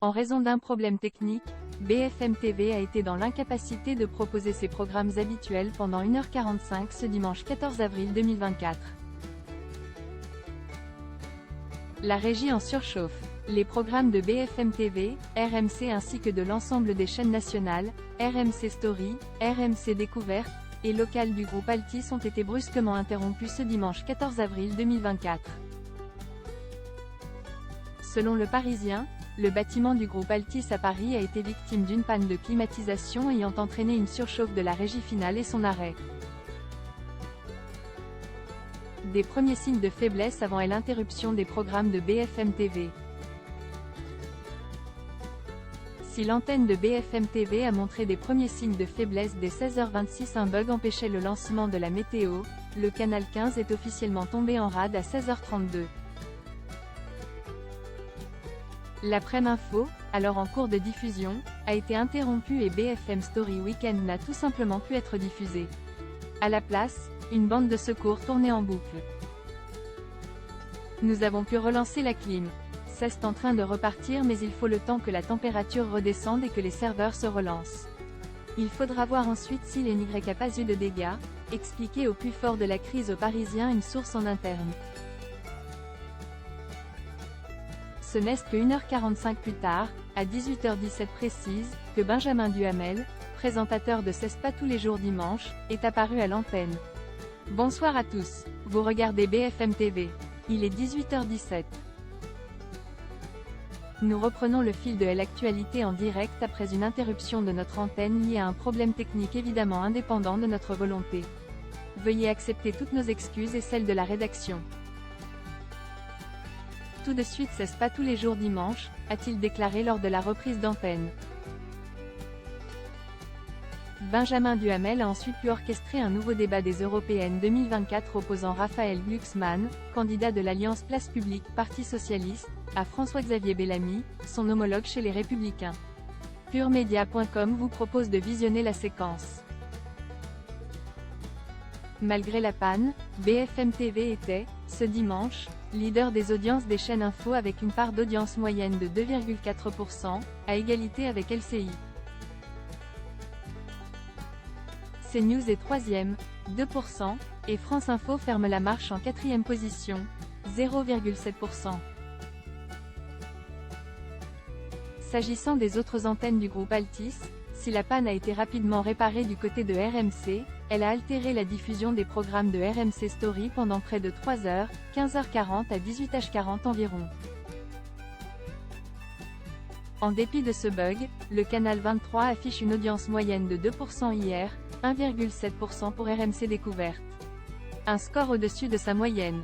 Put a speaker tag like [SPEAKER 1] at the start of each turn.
[SPEAKER 1] En raison d'un problème technique, BFM TV a été dans l'incapacité de proposer ses programmes habituels pendant 1h45 ce dimanche 14 avril 2024. La régie en surchauffe. Les programmes de BFM TV, RMC ainsi que de l'ensemble des chaînes nationales, RMC Story, RMC Découverte, et locales du groupe Altis ont été brusquement interrompus ce dimanche 14 avril 2024. Selon Le Parisien, le bâtiment du groupe Altis à Paris a été victime d'une panne de climatisation ayant entraîné une surchauffe de la régie finale et son arrêt. Des premiers signes de faiblesse avant l'interruption des programmes de BFM TV. Si l'antenne de BFM TV a montré des premiers signes de faiblesse dès 16h26, un bug empêchait le lancement de la météo, le canal 15 est officiellement tombé en rade à 16h32. L'après-midi info, alors en cours de diffusion, a été interrompue et BFM Story Weekend n'a tout simplement pu être diffusé. À la place, une bande de secours tournait en boucle. Nous avons pu relancer la clim. C'est en train de repartir, mais il faut le temps que la température redescende et que les serveurs se relancent. Il faudra voir ensuite si les n'y a pas eu de dégâts, expliquait au plus fort de la crise aux Parisiens une source en interne. Ce n'est que 1h45 plus tard, à 18h17 précise, que Benjamin Duhamel, présentateur de C'est pas tous les jours dimanche, est apparu à l'antenne. Bonsoir à tous. Vous regardez BFM TV. Il est 18h17. Nous reprenons le fil de l'actualité en direct après une interruption de notre antenne liée à un problème technique évidemment indépendant de notre volonté. Veuillez accepter toutes nos excuses et celles de la rédaction. Tout de suite, c'est pas tous les jours dimanche, a-t-il déclaré lors de la reprise d'antenne. Benjamin Duhamel a ensuite pu orchestrer un nouveau débat des Européennes 2024 opposant Raphaël Glucksmann, candidat de l'Alliance Place Publique Parti Socialiste, à François-Xavier Bellamy, son homologue chez les Républicains. Puremedia.com vous propose de visionner la séquence. Malgré la panne, BFM TV était, ce dimanche, leader des audiences des chaînes info avec une part d'audience moyenne de 2,4%, à égalité avec LCI. CNews est 3e, 2%, et France Info ferme la marche en 4e position, 0,7%. S'agissant des autres antennes du groupe Altis, si la panne a été rapidement réparée du côté de RMC, elle a altéré la diffusion des programmes de RMC Story pendant près de 3 heures, 15h40 à 18h40 environ. En dépit de ce bug, le canal 23 affiche une audience moyenne de 2% hier, 1,7% pour RMC Découverte. Un score au-dessus de sa moyenne.